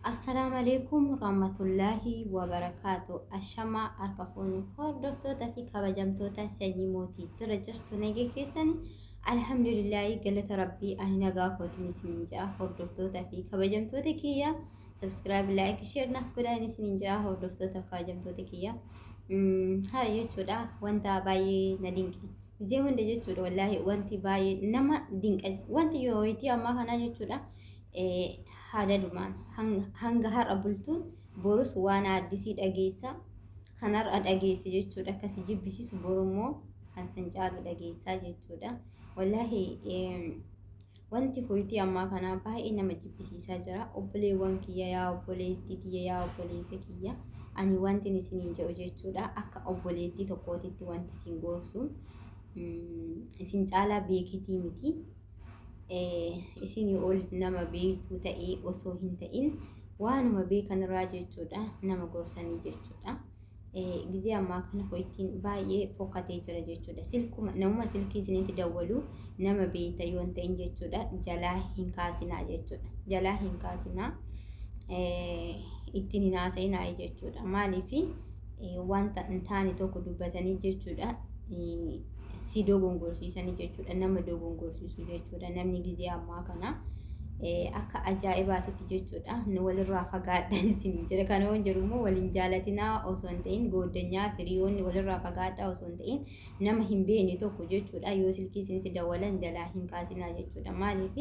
Assalamu alaikum warahmatullahi wabarakatuh. Ashama arkafuni hordoftoota fi kabajamtoota sanyii mootii jira jirtu nagee keessani. Alhamdulillahi galata rabbii ani nagaa kootiin isinin ja'a hordoftoota fi kabajamtoota kiyya. Subscribe, like, share naaf godhaan isinin ja'a hordoftoota fi kabajamtoota kiyya. Haa jechuudha wanta baay'ee na dinqi. Gizee hunda jechuudha wallahi wanti baay'ee nama dinqa. Wanti yoo itti ammaa kana jechuudha. Haada dhumaan hanga har'a bultuun borus waan addisii dhageessa kan har'a dhageesse jechuudha. Akkasii jibbisiisu borummoo kan san caalu dhageessaa jechuudha. Wallahi wanti ho'itii ammaa kana baay'ee nama jibbisiisaa jira. Obboleewwan kiyya yaa obboleettii kiyya yaa obboleessa kiyya ani wanti isiniin jedhu jechuudha. Akka obboleettii tokkootitti wanti isin gorsu isin caalaa beekitii miti. Isinii ol nama beektuu ta'ee osoo hin ta'in waanuma beekan irraa jechuudha nama gorsanii jechuudha. Gizee ammaa kana ho'itiin baay'ee fokkatee jira jechuudha. Namuma silkii isinitti dawwalu nama beekta yoo hin ta'in jechuudha jalaa hin kaasinaa jechuudha. Jalaa hin kaasinaa ittiin hin haasa'inaa jechuudha. Maaliif wanta hin taane tokko dubbatanii jechuudha. Si dogongorsiisanii jechuudha. Nama dogongorsiisu jechuudha. Namni gizee ammaa kana akka ajaa'ibaatitti jechuudha. Walirraa fagaadhaan isin jira. Kana waan jedhu immoo waliin jaalatinaa osoo hin ta'in gooddanyaa firiyoonni walirraa fagaadhaa osoo hin ta'in nama hin beekne tokko jechuudha. Yoo silkii isinitti dawwalan jalaa hin kaasinaa jechuudha. Maaliif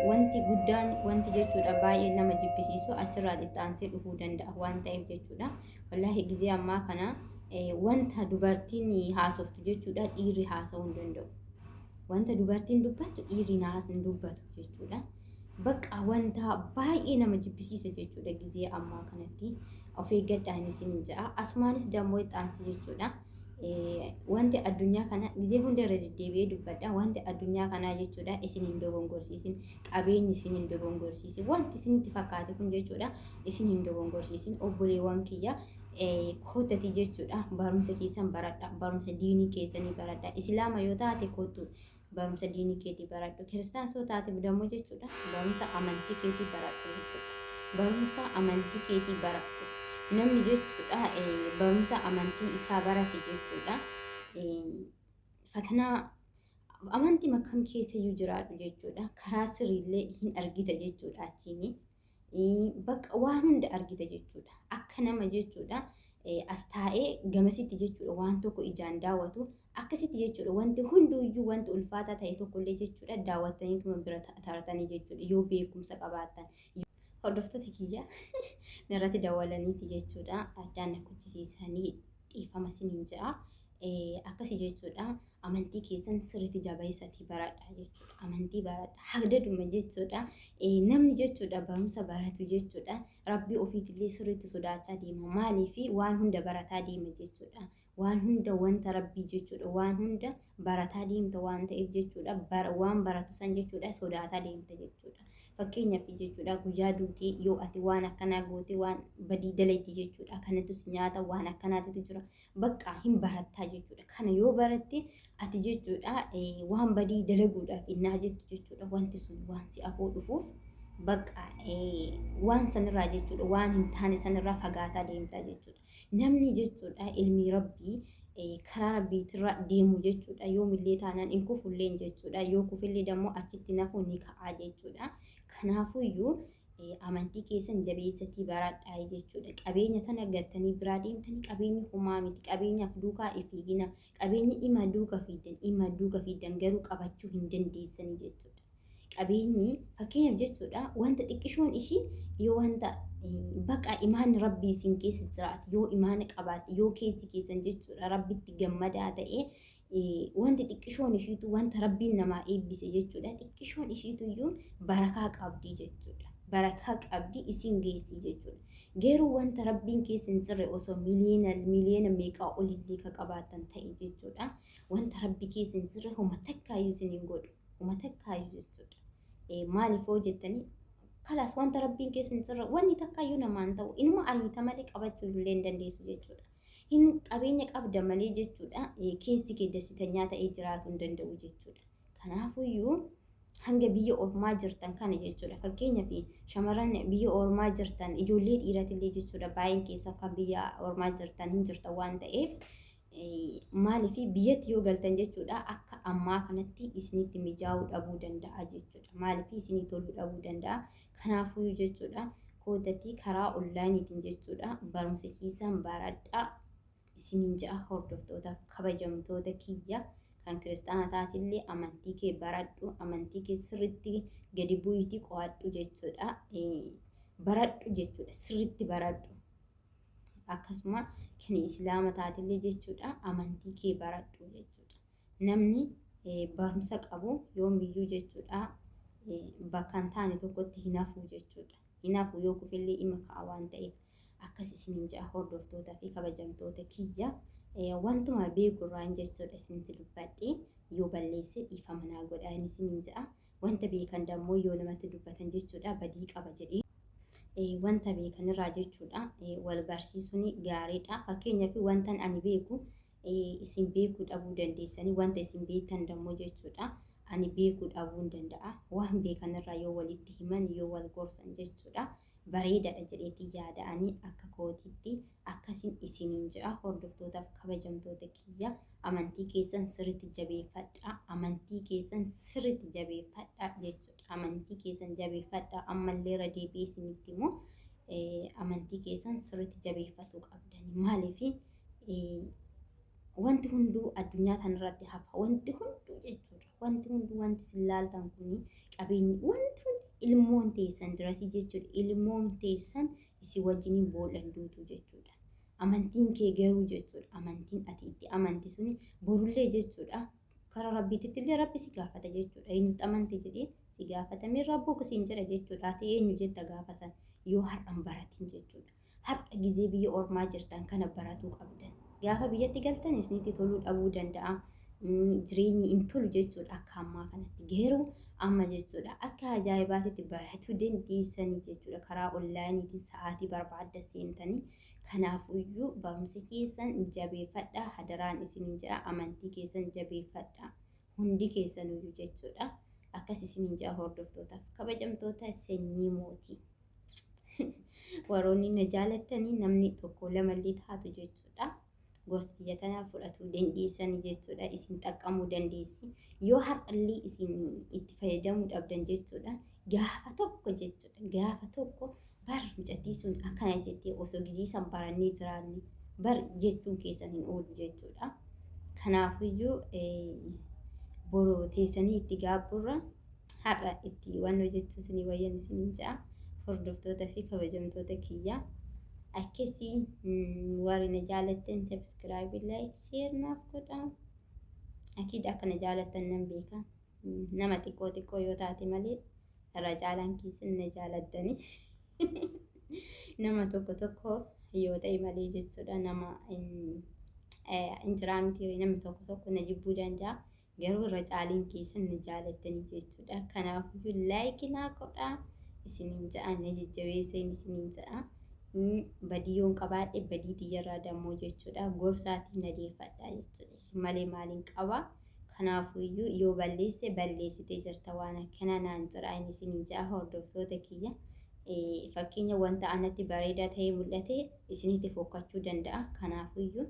wanti guddaan wanti jechuudha baay'ee nama jibbisiisu achirraa dhixxaansee dhufuu danda'a waan ta'eef jechuudha. Wallaahi gizee ammaa kana wanta dubartiin haasoftu jechuudha dhiirri haasa'uu hin danda'u. Wanta dubartiin dubbattu dhiirri hin dubbatu jechuudha. Bakka wanta baay'ee nama jibbisiisa jechuudha gizee ammaa kanatti of eeggadhaan isin ja'a. Asumaanis dammoo ixaansi jechuudha. Wanti addunyaa kana gizee hunda irra deddeebi'ee dubbadha. Wanti addunyaa kanaa jechuudha isin hin dogongorsiisin. Qabeenyi isin hin dogongorsiisin. Wanti isinitti fakkaate kun jechuudha isin hin dogongorsiisin. Obboleewwan kiyya kootati jechuudha. Barumsa keessan baradha. Barumsa diinii keessanii baradha. Islaama yoo taate kootu barumsa diinii keetii baradhu. Kiristaana yoo taate dammoo jechuudha barumsa amantii keetii baradhu jechuudha. Barumsa amantii keetii baradhu. Namni jechuudha barumsa amantii isaa barate jechuudha. Fatanaa amantii makkam keessa iyyuu jiraatu jechuudha. Karaa sirriillee hin argita jechuudha achiini. Bakka waan hunda argita jechuudha. Akka nama jechuudha as taa'ee gamasitti jechuudha waan tokko ijaan daawwatu akkasitti jechuudha wanti hunduuyyuu wanti ulfaataa ta'e tokkollee jechuudha daawwataniituma bira taratanii jechuudha yoo beekumsa qabaatan. Hordoftoota kiyya narratti dawwalaniiti jechuudha addaan na kuchisiisanii dhiifama isiniin ja'a. Akkasii jechuudha amantii keessan sirriitti jabeessatii baradha jechuudha. Amantii baradha hagdaduma jechuudha. Namni jechuudha barumsa baratu jechuudha rabbii ofiitillee sirriitti sodaachaa deema. Maaliif waan hunda barataa deema jechuudha. Waan hunda wanta rabbii jechuudha waan hunda barataa deemta waan ta'eef jechuudha waan baratu san jechuudha sodaataa deemta jechuudha. Fakkeenyaaf jechuudha guyyaa duutii yoo ati waan akkanaa goote waan badii dalayti jechuudha. Kanatus nyaata waan akkanaatitu jira. Bakka hin barattaa jechuudha. Kana yoo baratte ati jechuudha waan badii dalaguudhaaf innaa jettu jechuudha. Wanti sun waan si afoo dhufuuf bakka waan sanirraa jechuudha waan hin taane sanirraa fagaataa deemtaa jechuudha. Namni jechuudha ilmi rabbii karaa rabbiitirra deemu jechuudha. Yoo millee taanaan hin kufulleen jechuudha. Yoo kufillee dammoo achitti nafu ni ka'aa jechuudha. Kanaafuyyuu amantii keessan jabeessatii baradhaa jechuudha. Qabeenya tana gattanii biraa deemtanii qabeenyi homaa miti. Qabeenyaaf duukaa ifiigina. Qabeenyi ima duuka fiidan garuu qabachuu hin dandeessanii jechuudha. Qabeenyi fakkeenyaaf jechuudha wanta xiqqishoon ishii yoo wanta bakka imaan rabbii isin keessa jiraate yoo imaana qabaate yoo keessi keessan jechuudha rabbitti gammadaa ta'e wanti xiqqishoon ishiitu wanta rabbiin namaa eebbise jechuudha. Xiqqishoon ishiituyyuu barakaa qabdi jechuudha. Barakaa qabdi isin geessi jechuudha. Garuu wanta rabbiin keessa hin jirre osoo miliyoona meeqaa olillee ka qabaatan ta'e jechuudha. Wanta rabbii keessa hin jirre homa takkaayyuu isin hin godhu. Homa takkaayyuu jechuudha. Maaliif hoo jettanii kalaas wanta rabbiin keessa hin jirre wanni takkaayyuu namaan ta'u inuma ariita malee qabachuu illee hin dandeessu jechuudha. Hin qabeenya qabda malee jechuudha keessi kee dasitanyaa ta'ee jiraatu hin danda'u jechuudha. Kanaafuyyuu hanga biyya ormaa jirtan kana jechuudha. Fakkeenyaaf shamarran biyya ormaa jirtan ijoollee dhiiratillee jechuudha baay'een keessa kan biyya ormaa jirtan hin jirtan waan ta'eef maaliif biyyatti yoo galtan jechuudha akka ammaa kanatti isinitti mijaa'uu dhabuu danda'a jechuudha. Maaliif isinii toluu dhabuu danda'a. Kanaafuu jechuudha koodatti karaa onlaayiniitiin jechuudha barumsa keessan baradhaa isiniin ja'a hordoftoota kabajamtoota kiyya. Kan kiristaana taatillee amantii kee baradhu amantii kee sirriitti gadi bu'iitii qo'adhu jechuudha. Baradhu jechuudha sirriitti baradhu. Akkasuma kan islaama taatillee jechuudha amantii kee baradhu jechuudha. Namni barumsa qabu yoomiyyuu jechuudha bakka hin taane tokkotti hin hafu jechuudha. Hin hafu yoo kufillee dhimma ka'a waan ta'eef akkas isiniin ja'a hordoftootaa fi kabajamtoota kiyya. Wantuma beekurraan jechuudha isinitti dubbadhee yoo balleesse dhiifama naa godhaa isiniin ja'a. Wanta beekan dammoo yoo namatti dubbatan jechuudha badii qaba jedhee wanta beekanirraa jechuudha wal barsiisuun gaariidha. Fakkeenyaaf wantan ani beeku isin beekuu dhabuu dandeessanii wanta isin beektan dammoo jechuudha ani beekuu dhabuu hin danda'a. Waan beekanirraa yoo walitti himan yoo wal gorsan jechuudha. Bareedaadha jedheetii yaada'anii akka kootiitti akkasiin isiniin ja'a hordoftootaaf kabajamtoota kiyya amantii keessan sirriitti jabeeffadha. Amantii keessan sirriitti jabeeffadha jechuudha. Amantii keessan jabeeffadha ammallee irra deebi'ee isinitti immoo amantii keessan sirriitti jabeeffachuu qabdani. Maaliif wanti hunduu addunyaa kanarratti hafa wanti hunduu jechuudha. Wanti hunduu wanti isin laaltan kun qabeenyi wanti hundi ilmoon teessan dirasii jechuudha. Ilmoon teessan isin wajjiniin boolan duutu jechuudha. Amantiin kee garuu jechuudha. Amantiin ati itti amanti suni borullee jechuudha. Karaa rabbiitti illee rabbi si gaafata jechuudha. Eenyutti amante jedhee si gaafatamee rabboo kusiin jedha jechuudha. Ati eenyu jetta gaafasan yoo har'an baratin jechuudha. Har'a gizee biyya ormaa jirtan kana baratuu qabdan. Gaafa biyyatti galtan isinitti toluu dhabuu danda'a. Jireenyi hin tolu jechuudha akka ammaa kanatti. Garuu amma jechuudha akka ajaa'ibaatti baratuu dandeessanii jechuudha karaa onlaayiniitiin sa'aatii barbaadda seentanii. Kanaafuyyuu barumsa keessan jabeeffadha hadaraan isiniin jira amantii keessan jabeeffadha hundi keessaniyyuu jechuudha. Akkas isiniin jira hordoftootaaf kabajamtoota sanyii mootii. Warroonni na jaalattanii namni tokko lamallee taatu jechuudha. Gorsa biyya tanaaf fudhatuu dandeessanii jechuudha. Isin xaqqamuu dandeessi. Yoo har'allee isin itti fayyadamuu dhabdan jechuudha. Gaafa tokko jechuudha. Gaafa tokko bar mucattii sun akkana jettee osoo giziisan barannee jiraanne bar jechuun keessan hin oolu jechuudha. Kanaafiyyuu boroo teessanii itti gaabburra har'a itti waan hojjechuu isinii wayyan isiniin ja'a. Hordoftootaa fi kabajamtoota kiyya. Akkasii warri na jaalattan subscribe like share naaf godhaa. Akiidha akka na jaalattan nan beeka. Nama xiqqoo yoo taate malee irra caalaan keessan na jaalattanii. Nama tokko yoo ta'e malee jechuudha nama injiraa miti namni tokko na jibbuu danda'a. Garuu irra caaliin keessan na jaalattanii jechuudha. Kanaafuu like naa godhaa. Isiniin ja'a na jajjabeessan isiniin ja'a. Badiyyoon qabaadhe badii tiyyarraa dammoo jechuudha. Gorsaatiin na deeffadha jechuudha. Malee maaliin qaba. Kanaafuyyuu yoo balleessitee jirta waan akkana naan jira isiniin ja'a hordoftoota kiyya. Fakkeenya wanta anatti bareedaa ta'ee mul'ate isinitti fokkachuu danda'a. Kanaafuyyuu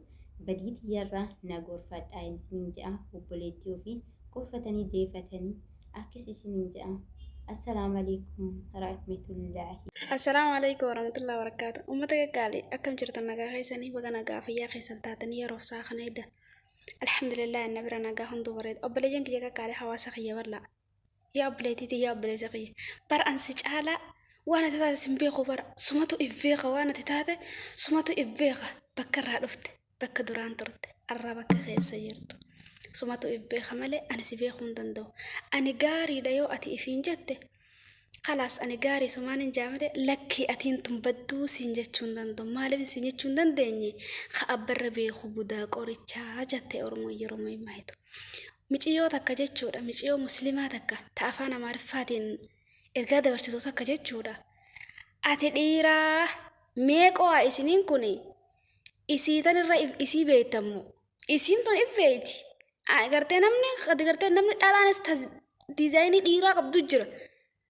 badii tiyyarraa na gorfadha isiniin ja'a obboleettii ofii gorfatanii deeffatanii akkasii isiniin ja'a. السلام عليكم ورحمة الله. السلام عليكم ورحمة الله وبركاته. أمتك قالي أكم جرت النجاح خيسني بقنا قاف يا خيسن تاتني يروح ساخن يده. الحمد لله إن برا نجاح ندوريد. أبلي جنك جاك قالي حواس خيا ولا. يا أبلي تيجي يا أبلي زقي. بر أنسج على وانا تتات سنبيخو بر سماتو إفيقة وانا تتات سماتو إفيقة بكر رفت بك دوران ترت الرابك خيس سيرتو. سماتو إبّيخ مالي أنا سيبيخون دندو أنا قاري دايو أتي إفين جدّي خلاص أنا قاري سمان جامدة لكي أتين تنبدو سنجتشون دندو مالي سنجتشون دنديني خأبر بيخو بودا قوري جاتي أرمي مايتو ميشيو تكا جتشورا ميشيو مسلمة تكا تافانا معرفاتين إرقادة برسيتو تكا جتشورا أتي ديرا ميكو إسنين كوني إسيتان الرئيف إسي بيتمو إسين تون إفيتي agartee namni dhalanis diizaayinii dhiiraa qabdu jira.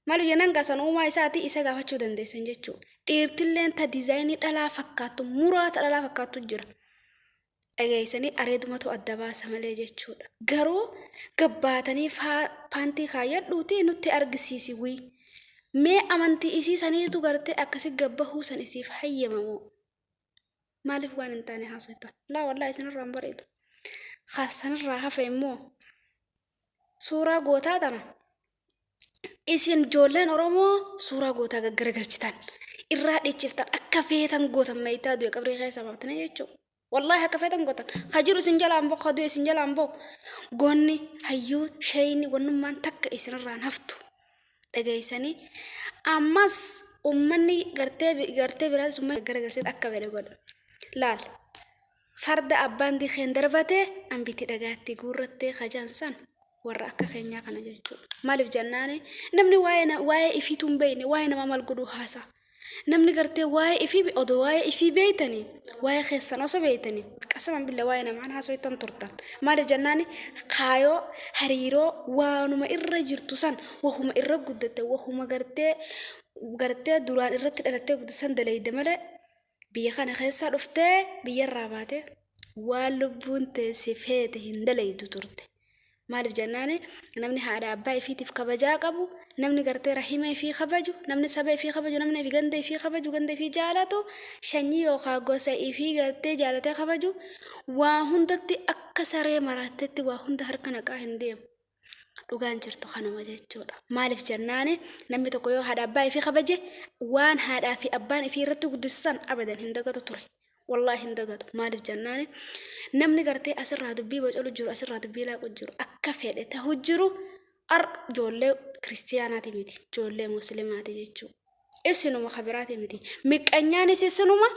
Maal jennaan gaasan uumaa isaatii isa gaafachuu dandeessan jechuudha. Dhiirtilleen ta diizaayinii dhalaa fakkaattu muraata dhalaa fakkaattu jira. Dhageessanii areedumatu adda baasa malee jechuudha. Garuu gabbaatanii paantii kaayyadhuutii nutti argisiisi wii. Mee amantii isii saniitu gartee akkasi gabbahuu san isiif hayyamamu. Maaliif waan hin taane haasoftan? Laa wallaahi isinirraa hin bareedu. Sanirraa hafe immoo suuraa gootaa tana. Isin ijoolleen Oromoo suuraa gootaa gaggaragalchitan. Irraa dhiichiftan akka feetan gootan mayitaa du'e qabrii keessa baaftanii jechuudha. Wallahi akka feetan gootan. Hajiru isin jalaan boo, kaduu isin jalaan boo. Goonni, hayyuu, shayini, wannummaan takka isinirraan haftu. Dhageessanii ammas ummanni gartee biraas ummanni garagalchite akka fedhe godha. Laal farda abbaan diikeen darbatee ambiti dhagaatti guurrattee kajaansan warra akka keenyaa kana jechuudha. Maaliif jennaani namni waa'ee ifiitu hin beekne waa'ee nama maal godhuu haasa. Namni gartee waa'ee ifii odoo waa'ee ifii beeytanii waa'ee keessan osoo beeytanii qasaman billa waa'ee namaan haasoftan turtan. Maaliif jennaani kaayoo hariiroo waanuma irra jirtu san wahuma irra guddatte wahuma gartee duraan irratti dhalattee guddisan dalayde malee biyya kana keessaa dhuftee biyyarraa baate waan lubbuun teessi feete hin dalaydu turte. Maaliif jennaani namni haadha abbaa ifiitiif kabajaa qabu, namni gartee rahima ifii kabaju, namni saba ifii kabaju, namni ifii ganda ifii kabaju, ganda ifii jaalatu, shanyii yookaan gosa ifii gartee jaalatee kabaju, waa hundatti akka saree maraattetti waa hunda harka naqaa hin deemu. Dhugaan jirtu kanuma jechuudha. Maaliif jennaani namni tokko yoo haadha abbaa ifii kabaje waan haadhaa fi abbaan ifii irratti guddisan abadan hin dagatu ture. Wallahi hin dagatu. Maaliif jennaani namni gartee asirraa dubbii bocalu jiru asirraa dubbii laaqu jiru akka fedhe ta'u jiru ijoollee kiristiyaanaati miti ijoollee musliimaati jechuudha. Isinuma kabiraati miti. Miqqanyaanis isinuma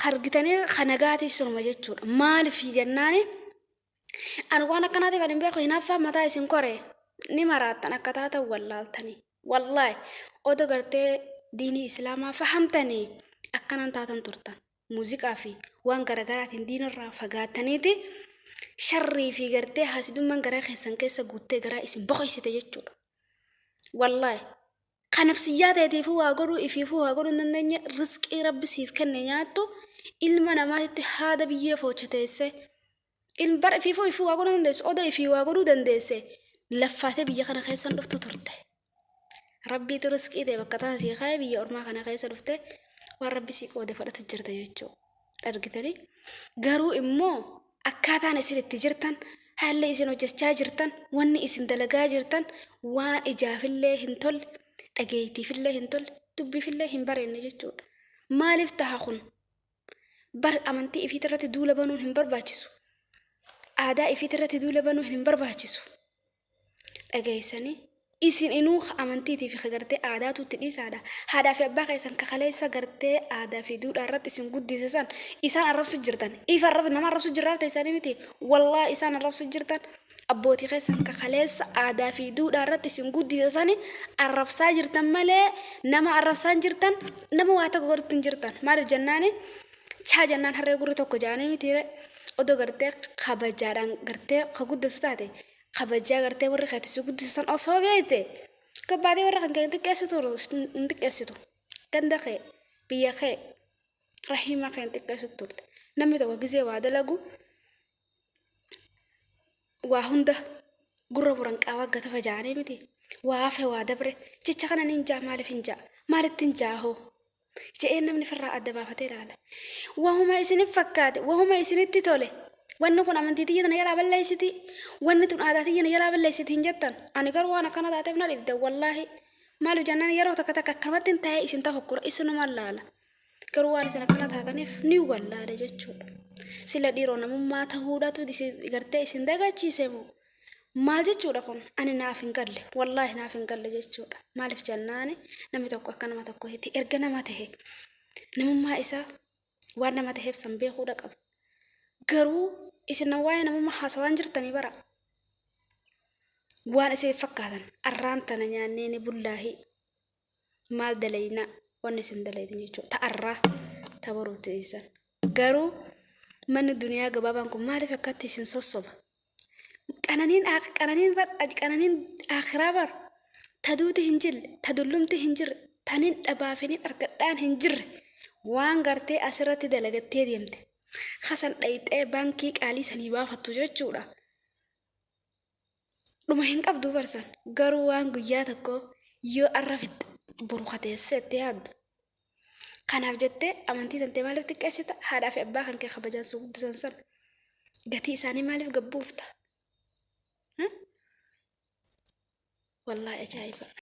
argitanii kanagaati isinuma jechuudha. Maaliif jennaani an waan akkanaatiif ani beeku hinaaffaa mataa isin koree ni maraattan akka taatan wallaaltanii. Wallahi oda gartee diinii islaamaa fahamtanii akkanan taatan turtan. Muuziqaa fi waan garagaraatiin diinarraa fagaataniiti sharrii fi gartee haasidummaan garaa keessan keessa guuttee garaa isin boqoysite jechuudha. Wallahi kanafsiyyaa ta'eetiif waa godhuu ifiifuu waa godhuu hin dandeenye rizqii rabbi siif kenne nyaattu ilma namaatitti haada biyyee foochateesse. Bara ifiifuu ifuu waa godhuu dandeessu oda ifii waa godhuu dandeesse laffaatee biyya kana keessan dhuftu turte. Rabbiitu rizqii ta'e bakka taana sii kaa'ee biyya ormaa kana keessa dhufte waan rabbi sii qoode fudhatu jirta jechuudha. Argitanii garuu immoo akkaataan isin itti jirtan haalli isin hojjechaa jirtan wanni isin dalagaa jirtan waan ijaafillee hin tolle dhageettiifillee hin tolle dubbiifillee hin bareenne jechuudha. Maaliif taha kun bar amantii ifiitirratti duula banuun hin barbaachisu. Aadaa ifiitirratti duula banuun hin barbaachisu. Dhageessanii isin inuu amantiitiif gartee aadaatu itti dhiisaadha. Haadhaa fi abbaa keessan kakaleessa gartee aadaa fi duudhaa irratti isin guddisan isaan arrabsu jirtan. Ifa nama arrabsu jirraaf ta'isanii miti. Wallaahi isaan arrabsu jirtan. Abbootii keessan kakaleessa aadaa fi duudhaa irratti isin guddisan arrabsaa jirtan malee nama arrabsaa jirtan nama waa tokko godhutti jirtan. Maaliif jennaani chaa jennaan harree gurri tokko jaanii miti. Odoo gartee kabajaadhaan gartee ka guddatu taate. Kabajaa gartee warri keetti guddisan osoo beekte gabbaatee warra kan kee xiqqeessitu ganda kee biyya kee rahima kee xiqqeessitu turte namni tokko gizee waa dalagu waa hunda gurra buran qaawaa gata fajaanii miti waa hafe waa dabre jecha kana nin jaa maaliif hin jaa maalitti hin jaa hoo je'ee namni firraa adda baafatee ilaala waahuma isiniif fakkaate waahuma isinitti tole. Wanni kun amantii tiyya tana jalaa balleessiti. Wanni tun aadaa tiyya jalaa balleessiti hin jettan. Ani garuu waan akkana taateef na dhibde wallaahi. Maaliif jennaan yeroo takka akkanumatti hin taa'ee isin tafakkura isinuma laala. Garuu waan isin akkana taataniif ni wallaale jechuudha. Sila dhiiroo namummaa ta'uudhaatu gartee isin dagachiise moo maal jechuudha kun ani naaf hin galle wallaahi naaf hin galle jechuudha. Maaliif jennaani namni tokko akka nama tokkotti erga nama tahe namummaa isaa waan nama taheef san beekuudha qaba. Garuu isin waa'ee namummaa haasawaan jirtanii bara waan isin fakkaatan arraan tana nyaannee ni bullaahi maal dalaynaa wanni isin dalaytan jechuudha ta'arraa tabaruutti dhiisan. Garuu manni duniyaa gabaabaan kun maaliif akkatti isin sossoba qananiin akhiraa bar taduuti hin jirre tadullumti hin jirre tanin dhabaafiniin argadhaan hin jirre waan gartee asirratti dalagattee deemte hasan dhayxee baankii qaalii sanii baafattu jechuudha. Dhuma hin qabdu barsan garuu waan guyyaa tokko yoo arrafit burukateessetti yaaddu. Kanaaf jettee amantii tantee maaliif xiqqeessita? Haadhaa fi abbaa kan kee kabajaan si guddisan san gatii isaanii maaliif gabbuufta? Wallaahi ajaa'iba.